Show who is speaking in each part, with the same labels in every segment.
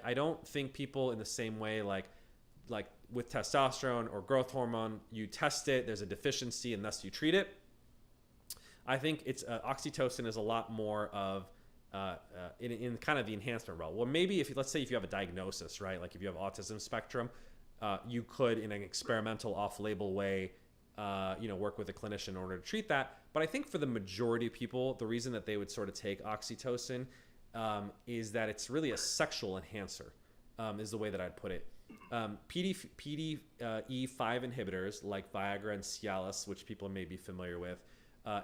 Speaker 1: I don't think people in the same way, like with testosterone or growth hormone, you test it, there's a deficiency, and thus you treat it. I think it's oxytocin is a lot more of in kind of the enhancement role. Well, maybe if let's say if you have a diagnosis, right, like if you have autism spectrum, you could in an experimental off-label way, work with a clinician in order to treat that. But I think for the majority of people, the reason that they would sort of take oxytocin is that it's really a sexual enhancer, is the way that I'd put it. PDE5 inhibitors like Viagra and Cialis, which people may be familiar with,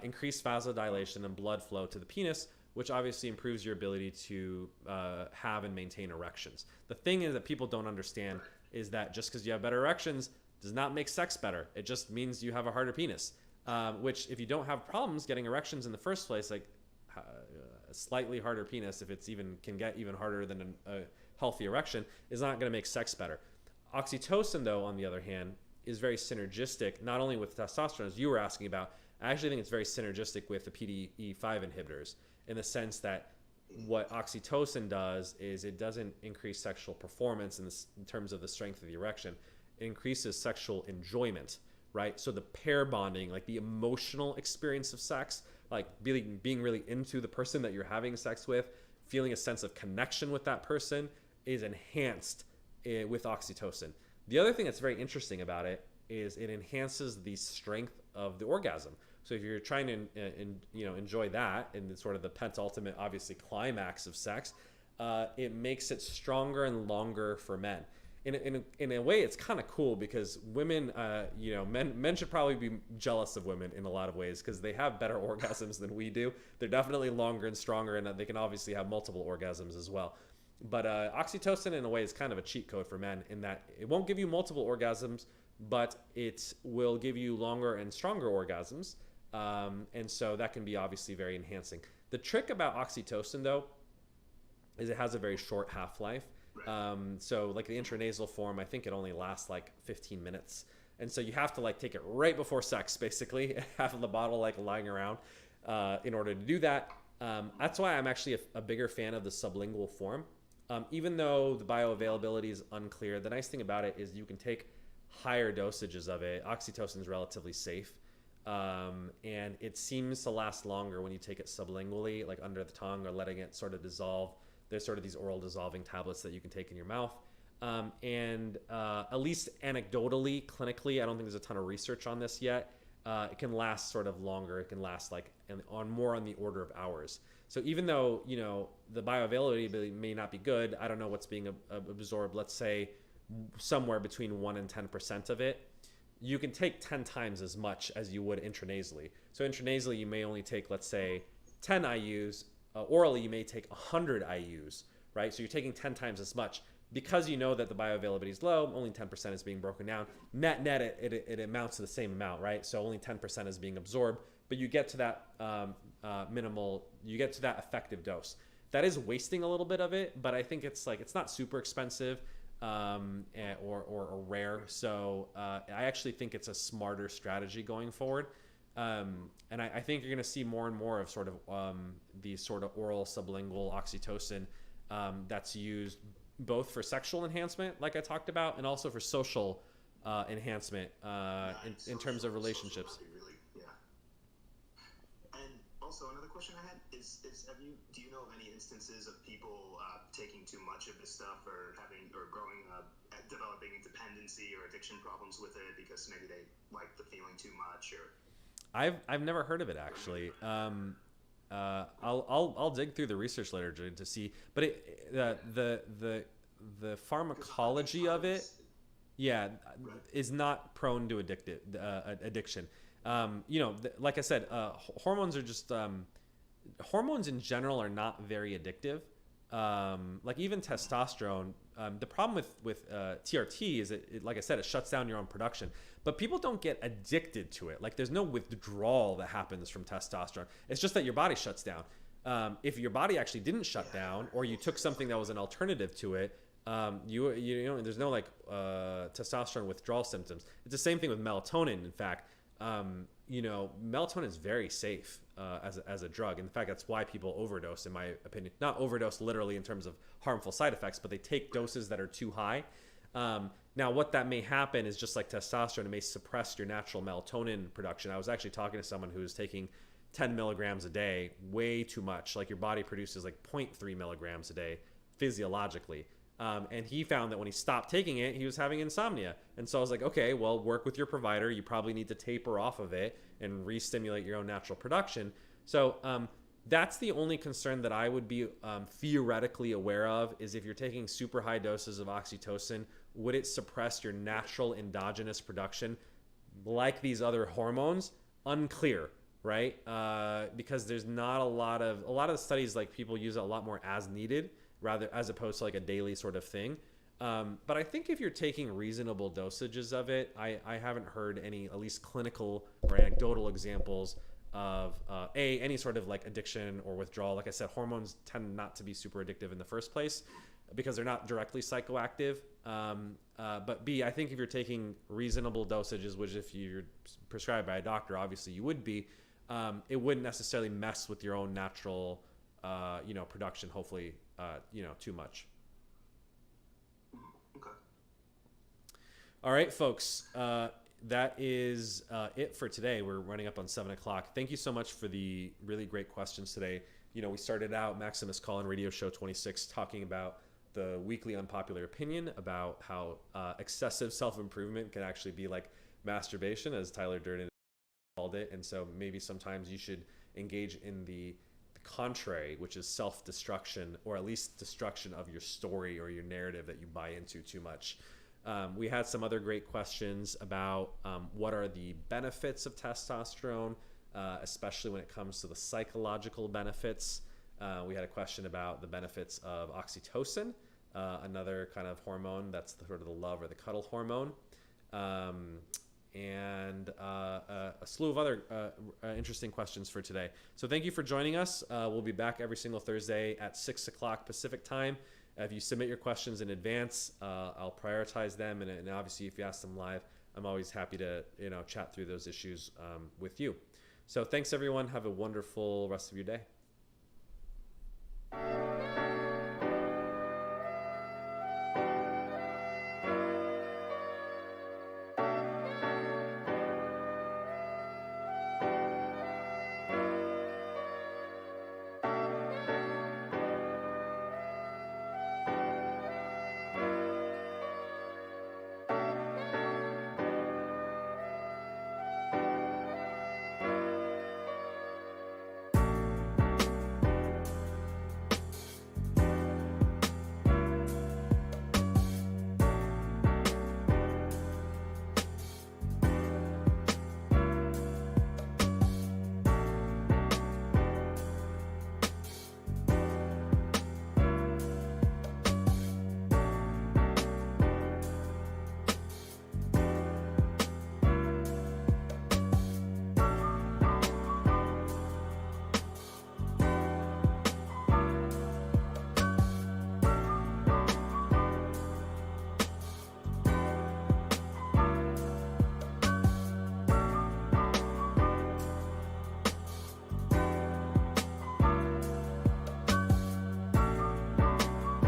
Speaker 1: increase vasodilation and blood flow to the penis, which obviously improves your ability to have and maintain erections. The thing is that people don't understand is that just because you have better erections does not make sex better. It just means you have a harder penis, which if you don't have problems getting erections in the first place, like a slightly harder penis, if it's even can get even harder than a healthy erection, is not going to make sex better. Oxytocin, though, on the other hand, is very synergistic, not only with testosterone, as you were asking about. I actually think it's very synergistic with the PDE5 inhibitors in the sense that what oxytocin does is it doesn't increase sexual performance in terms of the strength of the erection. It increases sexual enjoyment, right? So the pair bonding, like the emotional experience of sex, like being really into the person that you're having sex with, feeling a sense of connection with that person is enhanced with oxytocin. The other thing that's very interesting about it is it enhances the strength of the orgasm. So if you're trying to enjoy that in sort of the penultimate, obviously, climax of sex, it makes it stronger and longer for men. In a way, it's kind of cool because women, men should probably be jealous of women in a lot of ways because they have better orgasms than we do. They're definitely longer and stronger, and they can obviously have multiple orgasms as well. But oxytocin, in a way, is kind of a cheat code for men in that it won't give you multiple orgasms, but it will give you longer and stronger orgasms. And so that can be obviously very enhancing. The trick about oxytocin, though, is it has a very short half-life. So like the intranasal form, I think it only lasts like 15 minutes. And so you have to like take it right before sex, basically, have the bottle like lying around in order to do that. That's why I'm actually a bigger fan of the sublingual form. Even though the bioavailability is unclear, the nice thing about it is you can take higher dosages of it. Oxytocin is relatively safe. And it seems to last longer when you take it sublingually, like under the tongue or letting it sort of dissolve. There's sort of these oral dissolving tablets that you can take in your mouth. At least anecdotally, clinically, I don't think there's a ton of research on this yet. It can last sort of longer. It can last like more on the order of hours. So even though, the bioavailability may not be good, I don't know what's being absorbed, let's say somewhere between 1 and 10% of it, you can take 10 times as much as you would intranasally. So intranasally, you may only take, let's say, 10 IUs. Orally, you may take 100 IUs, right? So you're taking 10 times as much. Because you know that the bioavailability is low, only 10% is being broken down. Net, it amounts to the same amount, right? So only 10% is being absorbed, but you get to that you get to that effective dose. That is wasting a little bit of it, but I think it's not super expensive or rare. So I actually think it's a smarter strategy going forward. And I think you're going to see more and more of sort of these sort of oral sublingual oxytocin that's used both for sexual enhancement, like I talked about, and also for social enhancement in terms of relationships.
Speaker 2: Really, yeah. And also another question I had is do you know of any instances of people taking too much of this stuff or growing up, developing dependency or addiction problems with it because maybe they like the feeling too much or?
Speaker 1: I've never heard of it actually. I'll dig through the research literature to see, but the pharmacology of it, yeah, is not prone to addiction. Like I said, hormones are just hormones in general are not very addictive. Like even testosterone, the problem with TRT is like I said, it shuts down your own production. But people don't get addicted to it. Like there's no withdrawal that happens from testosterone. It's just that your body shuts down. If your body actually didn't shut down, or you took something that was an alternative to it, there's no testosterone withdrawal symptoms. It's the same thing with melatonin. In fact, melatonin is very safe. as a drug. In fact, that's why people overdose, in my opinion. Not overdose literally in terms of harmful side effects, but they take doses that are too high. Now, what that may happen is just like testosterone, it may suppress your natural melatonin production. I was actually talking to someone who was taking 10 milligrams a day, way too much. Like your body produces like 0.3 milligrams a day physiologically. And he found that when he stopped taking it, he was having insomnia. And so I was like, okay, well, work with your provider. You probably need to taper off of it and re-stimulate your own natural production. So that's the only concern that I would be theoretically aware of, is if you're taking super high doses of oxytocin, would it suppress your natural endogenous production like these other hormones? Unclear, right? Because there's not a lot of the studies, like people use it a lot more as needed, rather as opposed to like a daily sort of thing. But I think if you're taking reasonable dosages of it, I haven't heard any, at least clinical or anecdotal examples of any sort of like addiction or withdrawal. Like I said, hormones tend not to be super addictive in the first place because they're not directly psychoactive. But B, I think if you're taking reasonable dosages, which if you're prescribed by a doctor, obviously you would be, it wouldn't necessarily mess with your own natural, production, hopefully, too much.
Speaker 2: Okay.
Speaker 1: All right, folks. That is it for today. We're running up on 7 o'clock. Thank you so much for the really great questions today. We started out Maximus Call-In Radio Show 26 talking about the weekly unpopular opinion about how excessive self-improvement can actually be like masturbation, as Tyler Durden called it. And so maybe sometimes you should engage in the contrary, which is self-destruction, or at least destruction of your story or your narrative that you buy into too much. We had some other great questions about what are the benefits of testosterone, especially when it comes to the psychological benefits. We had a question about the benefits of oxytocin, another kind of hormone that's sort of the love or the cuddle hormone, and a slew of other interesting questions for today. So thank you for joining us. We'll be back every single Thursday at 6 o'clock Pacific time. If you submit your questions in advance, I'll prioritize them. And obviously, if you ask them live, I'm always happy to chat through those issues with you. So thanks, everyone. Have a wonderful rest of your day.